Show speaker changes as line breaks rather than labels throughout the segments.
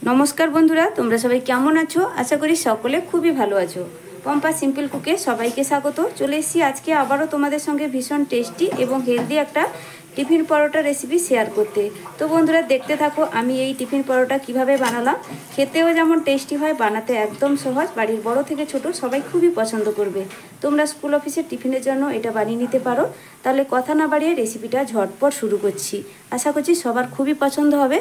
नमस्कार बंधुरा तोमरा सबाई केमन आछो। आशा करी सकले खूबी भालो आछो। पम्पा सिम्पल कुके सबाइके स्वागत। चले एसेछि आजके आबारो तोमादेर संगे भीषण टेस्टी एबं हेल्दी एकटा टिफिन परोटा रेसिपि शेयर करते। तो बंधुरा देखते थाको आमी एई टिफिन परोटा किभाबे बानालाम। खेतेও যেমন टेस्टी হয়, বানাতে একদম সহজ। বাড়ির বড় থেকে ছোট সবাই খুবই পছন্দ করবে। তোমরা স্কুল অফিসের টিফিনের জন্য এটা বানিয়ে নিতে পারো। তাহলে কথা না বাড়িয়ে রেসিপিটা ঝটপট শুরু করছি। আশা করছি সবার খুবই পছন্দ হবে।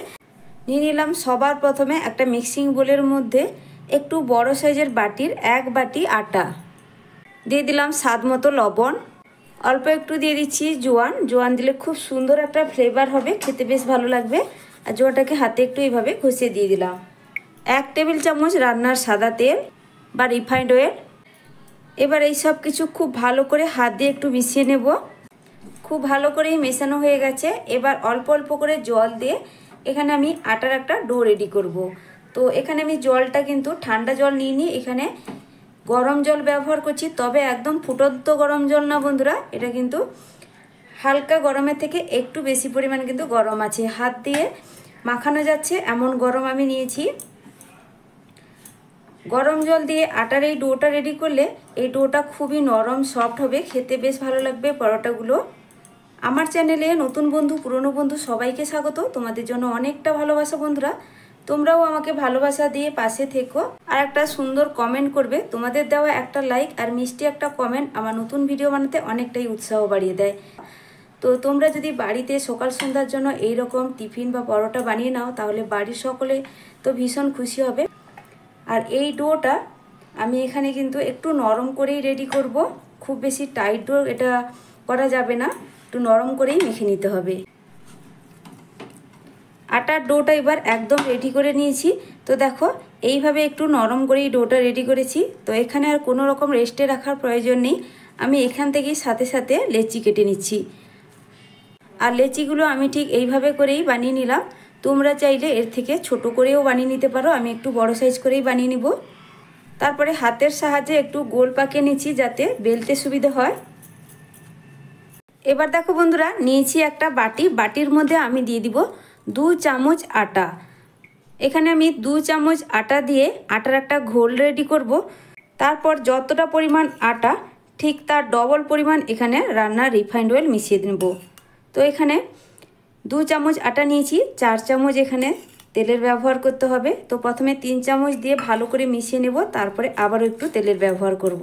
নিয়ে নিলাম সবার প্রথমে একটা মিক্সিং বোলের মধ্যে একটু বড় সাইজের বাটির 1 বাটি আটা দিয়ে দিলাম, স্বাদ মতো লবণ, অল্প একটু দিয়ে দিচ্ছি জোয়ান। জোয়ান দিলে খুব সুন্দর একটা ফ্লেভার হবে, খেতে বেশ ভালো লাগবে। আর জোয়ানটাকে হাতে একটু এইভাবে ঘষিয়ে দিয়ে দিলাম। 1 টেবিল চামচ রান্নার সাদা তেল বা রিফাইন্ড অয়েল। এবার এই সব কিছু খুব ভালো করে হাত দিয়ে একটু মিশিয়ে নেব। খুব ভালো করেই মেশানো হয়ে গেছে। এবার অল্প অল্প করে জল দিয়ে এখানে আমি আটার একটা ডো রেডি করব। তো এখানে আমি জলটা কিন্তু ঠান্ডা জল নিইনি, এখানে গরম জল ব্যবহার করছি। তবে একদম ফুটন্ত গরম জল না বন্ধুরা, এটা কিন্তু হালকা গরমের থেকে একটু বেশি পরিমাণ কিন্তু গরম আছে, হাত দিয়ে মাখানো যাচ্ছে এমন গরম আমি নিয়েছি। গরম জল দিয়ে আটার এই ডোটা রেডি করলে এই ডোটা খুবই নরম সফট হবে, খেতে বেশ ভালো লাগবে পরোটাগুলো। আমার চ্যানেলে নতুন বন্ধু পুরনো বন্ধু সবাইকে স্বাগত। তোমাদের জন্য অনেকটা ভালোবাসা বন্ধুরা, তোমরাও আমাকে ভালোবাসা দিয়ে পাশে থেকো আর একটা সুন্দর কমেন্ট করবে। তোমাদের দেওয়া একটা লাইক আর মিষ্টি একটা কমেন্ট আমার নতুন ভিডিও বানাতে অনেকটাই উৎসাহ বাড়িয়ে দেয়। তো তোমরা যদি বাড়িতে সকাল সন্ধ্যার জন্য এই রকম টিফিন বা পরোটা বানিয়ে নাও তাহলে বাড়ির সকলে তো ভীষণ খুশি হবে। আর এই ডোটা আমি এখানে কিন্তু একটু নরম করেই রেডি করব, খুব বেশি টাইট ডো এটা করা যাবে না, একটু নরম করেই মেখে নিতে হবে। আটার ডোটা এবার একদম রেডি করে নিয়েছি। তো দেখো এইভাবে একটু নরম করেই ডোটা রেডি করেছি। তো এখানে আর কোনো রকম রেস্টে রাখার প্রয়োজন নেই, আমি এখান থেকেই সাথে সাথে লেচি কেটে নিচ্ছি। আর লেচিগুলো আমি ঠিক এইভাবে করেই বানিয়ে নিলাম। তোমরা চাইলে এর থেকে ছোট করেও বানিয়ে নিতে পারো, আমি একটু বড় সাইজ করেই বানিয়ে নিব। তারপরে হাতের সাহায্যে একটু গোল পাকিয়ে নিচ্ছি যাতে বেলতে সুবিধা হয়। এবার দেখো বন্ধুরা নিয়েছি একটা বাটি, বাটির মধ্যে আমি দিয়ে দিব 2 চামচ আটা। এখানে আমি 2 চামচ আটা দিয়ে আটার একটা ঘোল রেডি করব। তারপর যতটা পরিমাণ আটা ঠিক তার ডবল পরিমাণ এখানে রান্নার রিফাইন্ড অয়েল মিশিয়ে নেব। তো এখানে 2 চামচ আটা নিয়েছি, 4 চামচ এখানে তেলের ব্যবহার করতে হবে। তো প্রথমে 3 চামচ দিয়ে ভালো করে মিশিয়ে নেব, তারপরে আবারও একটু তেলের ব্যবহার করব।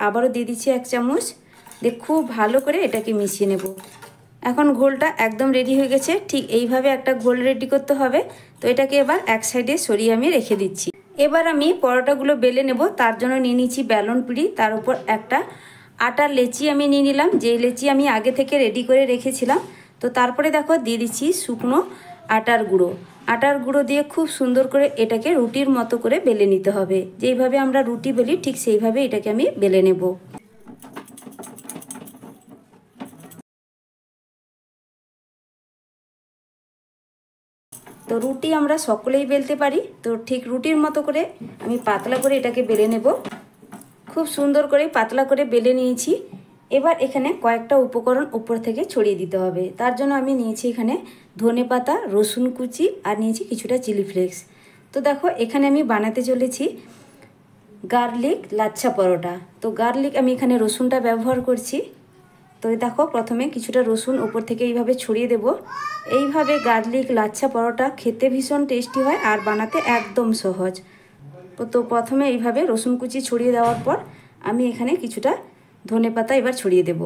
আবারও দিয়ে দিচ্ছি 1 চামচ দিয়ে খুব ভালো করে এটাকে মিশিয়ে নেব। এখন ঘোলটা একদম রেডি হয়ে গেছে, ঠিক এইভাবে একটা ঘোল রেডি করতে হবে। তো এটাকে এবার এক সাইডে সরিয়ে আমি রেখে দিচ্ছি। এবার আমি পরোটাগুলো বেলে নেব, তার জন্য নিয়ে নিচ্ছি বেলন পিঁড়ি, তার উপর একটা আটার লেচি আমি নিয়ে নিলাম, যেই লেচি আমি আগে থেকে রেডি করে রেখেছিলাম। তো তারপরে দেখো দিয়ে দিচ্ছি শুকনো আটার গুঁড়ো। আটার গুঁড়ো দিয়ে খুব সুন্দর করে এটাকে রুটির মতো করে বেলে নিতে হবে। যেইভাবে আমরা রুটি বেলি ঠিক সেইভাবে এটাকে আমি বেলে নেব। তো রুটি আমরা সকলেই বেলতে পারি, তো ঠিক রুটির মতো করে আমি পাতলা করে এটাকে বেলে নেব। খুব সুন্দর করে পাতলা করে বেলে নিয়েছি। এবার এখানে কয়েকটা উপকরণ উপর থেকে ছড়িয়ে দিতে হবে। তার জন্য আমি নিয়েছি এখানে ধনেপাতা, রসুন কুচি আর নিয়েছি কিছুটা চিলি ফ্লেক্স। তো দেখো এখানে আমি বানাতে চলেছি গার্লিক লাচ্ছা পরোটা। তো গার্লিক আমি এখানে রসুনটা ব্যবহার করছি। তো দেখো প্রথমে কিছুটা রসুন উপর থেকে এইভাবে ছড়িয়ে দেব। এইভাবে গার্লিক লাচ্ছা পরোটা খেতে ভীষণ টেস্টি হয় আর বানাতে একদম সহজ। তো প্রথমে এইভাবে রসুন কুচি ছড়িয়ে দেওয়ার পর আমি এখানে কিছুটা ধনেপাতা এবার ছড়িয়ে দেব।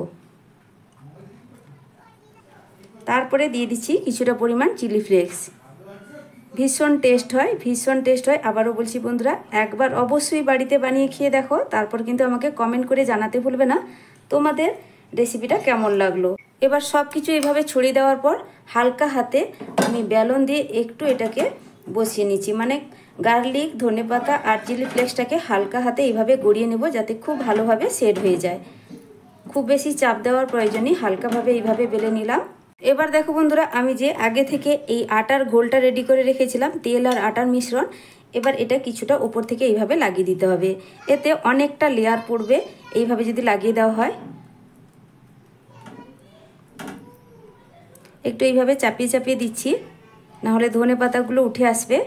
তারপরে দিয়ে দিচ্ছি কিছুটা পরিমাণ চিলি ফ্লেক্স। ভীষণ টেস্ট হয়, ভীষণ টেস্ট হয়। আবারও বলছি বন্ধুরা, একবার অবশ্যই বাড়িতে বানিয়ে খেয়ে দেখো, তারপর কিন্তু আমাকে কমেন্ট করে জানাতে ভুলবে না তোমাদের রেসিপিটা কেমন লাগলো। এবার সব কিছু এইভাবে ছড়িয়ে দেওয়ার পর হালকা হাতে আমি বেলন দিয়ে একটু এটাকে বসিয়ে নিচ্ছি, মানে গার্লিক ধনেপাতা আর চিলি ফ্লেক্সটাকে হালকা হাতে এইভাবে গড়িয়ে নেব যাতে খুব ভালোভাবে সেট হয়ে যায়। খুব বেশি চাপ দেওয়ার প্রয়োজন নেই, হালকাভাবে এইভাবে বেলে নিলাম। এবার দেখো বন্ধুরা আমি যে আগে থেকে এই আটার ঘোলটা রেডি করে রেখেছিলাম, তেল আর আটার মিশ্রণ, এবার এটা কিছুটা উপর থেকে এইভাবে লাগিয়ে দিতে হবে। এতে অনেকটা লেয়ার পড়বে এইভাবে যদি লাগিয়ে দেওয়া হয়। একটু এইভাবে চাপিয়ে চাপিয়ে দিচ্ছি। না হলে ধনে পাতাগুলো উঠে আসবে।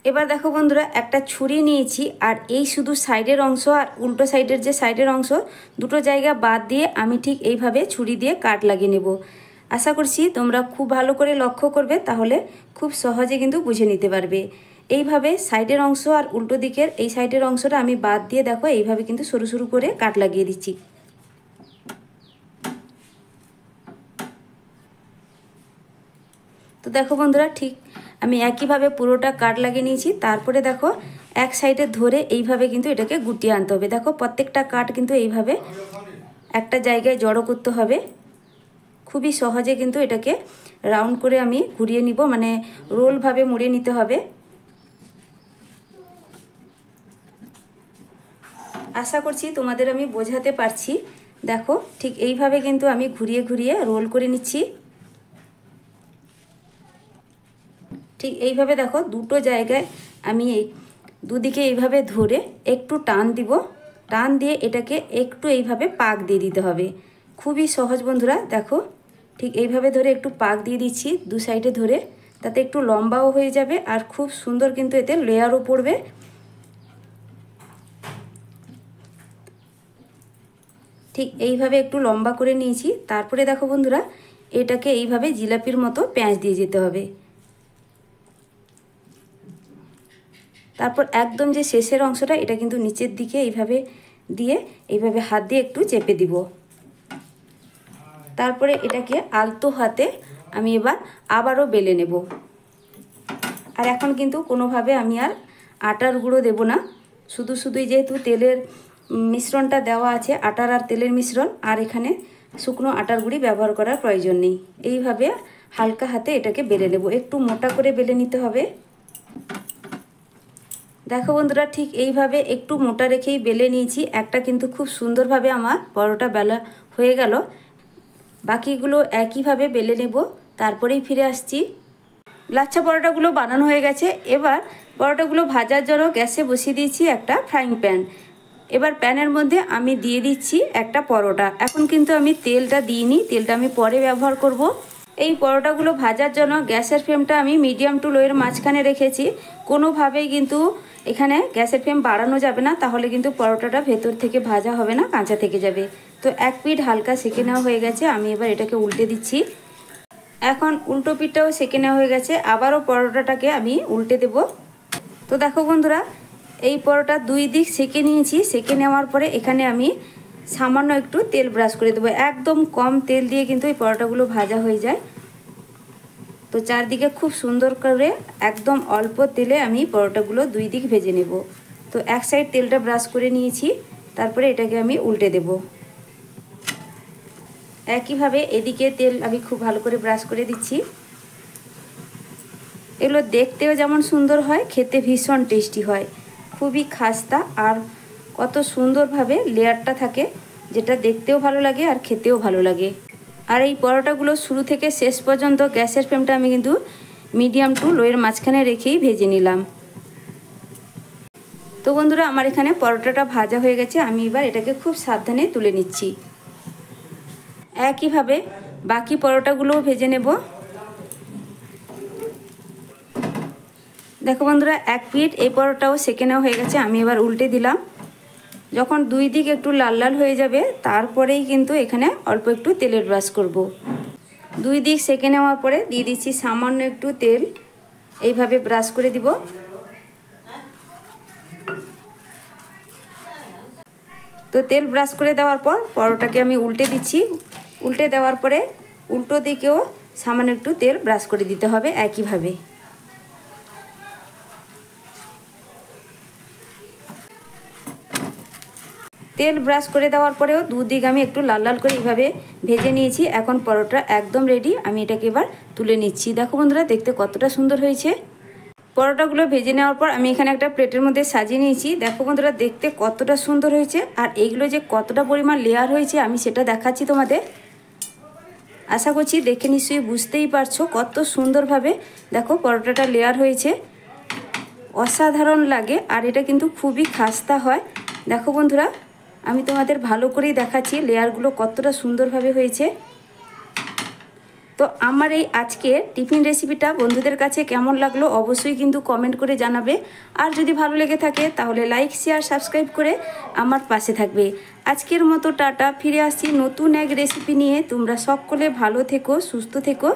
এবার দেখো বন্ধুরা, একটা ছুরি নিয়েছি আর এই শুধু সাইডের অংশ আর উল্টো সাইডের যে সাইডের অংশ দুটো জায়গা বাদ দিয়ে আমি ঠিক এইভাবে ছুরি দিয়ে কাট লাগিয়ে নেব। আশা করছি তোমরা খুব ভালো করে লক্ষ্য করবে, তাহলে খুব সহজে কিন্তু বুঝে নিতে পারবে। এইভাবে সাইডের অংশ আর উল্টো দিকের এই সাইডের অংশটা আমি বাদ দিয়ে দেখো এইভাবে কিন্তু সরু সরু করে কাট লাগিয়ে দিচ্ছি। তো দেখো বন্ধুরা, ঠিক আমি একইভাবে পুরোটা কাট লাগিয়ে নিয়েছি। তারপরে দেখো এক সাইডে ধরে এইভাবে কিন্তু এটাকে গুটিয়ে আনতে হবে। দেখো প্রত্যেকটা কাট কিন্তু এইভাবে একটা জায়গায় জড়ো করতে হবে। খুবই সহজে কিন্তু এটাকে রাউন্ড করে আমি ঘুরিয়ে নিব, মানে রোলভাবে মুড়ে নিতে হবে। আশা করছি তোমাদের আমি বোঝাতে পারছি। দেখো ঠিক এইভাবে কিন্তু আমি ঘুরিয়ে ঘুরিয়ে রোল করে নিচ্ছি। ঠিক এইভাবে দেখো দুটো জায়গায় আমি এই দুদিকে এইভাবে ধরে একটু টান দিব, টান দিয়ে এটাকে একটু এইভাবে পাক দিয়ে দিতে হবে। খুবই সহজ বন্ধুরা। দেখো ঠিক এইভাবে ধরে একটু পাক দিয়ে দিচ্ছি দু সাইডে ধরে, তাতে একটু লম্বাও হয়ে যাবে আর খুব সুন্দর কিন্তু এতে লেয়ারও পড়বে। ঠিক এইভাবে একটু লম্বা করে নিয়েছি। তারপরে দেখো বন্ধুরা, এটাকে এইভাবে জিলাপির মতো প্যাঁচ দিয়ে যেতে হবে। তারপর একদম যে শেষের অংশটা এটা কিন্তু নিচের দিকে এইভাবে দিয়ে এইভাবে হাত দিয়ে একটু চেপে দিব। তারপরে এটাকে আলতো হাতে আমি এবার আবারও বেলে নেব। আর এখন কিন্তু কোনোভাবে আমি আর আটার গুঁড়ো দেব না, শুধুই যেহেতু তেলের মিশ্রণটা দেওয়া আছে, আটার আর তেলের মিশ্রণ, আর এখানে শুকনো আটার গুঁড়ি ব্যবহার করার প্রয়োজন নেই। এইভাবে হালকা হাতে এটাকে বেলে নেব, একটু মোটা করে বেলে নিতে হবে। দেখো বন্ধুরা, ঠিক এইভাবে একটু মোটা রেখেই বেলে নিয়েছি। একটা কিন্তু খুব সুন্দরভাবে আমার পরোটা বেলা হয়ে গেল। বাকিগুলো একইভাবে বেলে নেব, তারপরেই ফিরে আসছি। লাচ্ছা পরোটাগুলো বানানো হয়ে গেছে। এবার পরোটাগুলো ভাজার জন্য গ্যাসে বসিয়ে দিয়েছি একটা ফ্রাইং প্যান। এবার প্যানের মধ্যে আমি দিয়ে দিচ্ছি একটা পরোটা। এখন কিন্তু আমি তেলটা দিইনি, তেলটা আমি পরে ব্যবহার করব। এই পরোটাগুলো ভাজার জন্য গ্যাসের ফ্লেমটা আমি মিডিয়াম টু লোয়ের মাঝখানে রেখেছি। কোনোভাবেই কিন্তু এখানে গ্যাসের ফ্লেম বাড়ানো যাবে না, তাহলে কিন্তু পরোটাটা ভেতর থেকে ভাজা হবে না, কাঁচা থেকে যাবে। তো এক পিঠ হালকা সেঁকে নেওয়া হয়ে গেছে, আমি এবার এটাকে উল্টে দিচ্ছি। এখন উল্টো পিঠটাও সেঁকে নেওয়া হয়ে গেছে, আবারও পরোটাটাকে আমি উল্টে দেব। তো দেখো বন্ধুরা, এই পরোটা দুই দিক সেঁকে নিয়েছি। সেঁকে নেওয়ার পরে এখানে আমি সামান্য একটু তেল ব্রাশ করে দেবো। একদম কম তেল দিয়ে কিন্তু এই পরোটাগুলো ভাজা হয়ে যায়। তো চারদিকে খুব সুন্দর করে একদম অল্প তেলে আমি পরোটাগুলো দুই দিক ভেজে নেব। তো এক সাইড তেলটা ব্রাশ করে নিয়েছি, তারপরে এটাকে আমি উল্টে দেব। একইভাবে এদিকে তেল আমি খুব ভালো করে ব্রাশ করে দিচ্ছি। এগুলো দেখতেও যেমন সুন্দর হয়, খেতে ভীষণ টেস্টি হয়। খুবই খাস্তা আর কত সুন্দরভাবে লেয়ারটা থাকে, যেটা দেখতেও ভালো লাগে আর খেতেও ভালো লাগে। আর এই পরোটাগুলো শুরু থেকে শেষ পর্যন্ত গ্যাসের ফ্লেমটা আমি কিন্তু মিডিয়াম টু লোয়ের মাঝখানে রেখেই ভেজে নিলাম। তো বন্ধুরা, আমার এখানে পরোটাটা ভাজা হয়ে গেছে। আমি এবার এটাকে খুব সাবধানে তুলে নিচ্ছি। একইভাবে বাকি পরোটাগুলোও ভেজে নেব। দেখো বন্ধুরা, এক পিঠ এই পরোটাও সেঁকে নেওয়া হয়ে গেছে। আমি এবার উল্টে দিলাম। যখন দুই দিক একটু লাল লাল হয়ে যাবে, তারপরেই কিন্তু এখানে অল্প একটু তেলের ব্রাশ করব। দুই দিক সেঁকে নেওয়ার পরে দিয়ে দিচ্ছি সামান্য একটু তেল, এইভাবে ব্রাশ করে দিব। তো তেল ব্রাশ করে দেওয়ার পর পরোটাকে আমি উল্টে দিচ্ছি। উল্টে দেওয়ার পরে উল্টো দিকেও সামান্য একটু তেল ব্রাশ করে দিতে হবে একইভাবে। তেল ব্রাশ করে দেওয়ার পরেও দুদিক আমি একটু লাল লাল করে এইভাবে ভেজে নিয়েছি। এখন পরোটা একদম রেডি, আমি এটাকে এবার তুলে নিচ্ছি। দেখো বন্ধুরা, দেখতে কতটা সুন্দর হয়েছে। পরোটাগুলো ভেজে নেওয়ার পর আমি এখানে একটা প্লেটের মধ্যে সাজিয়ে নিয়েছি। দেখো বন্ধুরা, দেখতে কতটা সুন্দর হয়েছে। আর এইগুলো যে কতটা পরিমাণ লেয়ার হয়েছে আমি সেটা দেখাচ্ছি তোমাদের। আশা করছি দেখে নিশ্চয়ই বুঝতেই পারছো কত সুন্দরভাবে দেখো পরোটাটা লেয়ার হয়েছে। অসাধারণ লাগে আর এটা কিন্তু খুবই খাস্তা হয়। দেখো বন্ধুরা, আমি তোমাদের ভালো করেই দেখাচ্ছি লেয়ারগুলো কতটা সুন্দরভাবে হয়েছে। তো আমার এই আজকের টিফিন রেসিপিটা বন্ধুদের কাছে কেমন লাগলো অবশ্যই কিন্তু কমেন্ট করে জানাবে। আর যদি ভালো লেগে থাকে তাহলে লাইক শেয়ার সাবস্ক্রাইব করে আমার পাশে থাকবে। আজকের মতো টাটা, ফিরে আসছি নতুন এক রেসিপি নিয়ে। তোমরা সকলে ভালো থেকো, সুস্থ থেকো।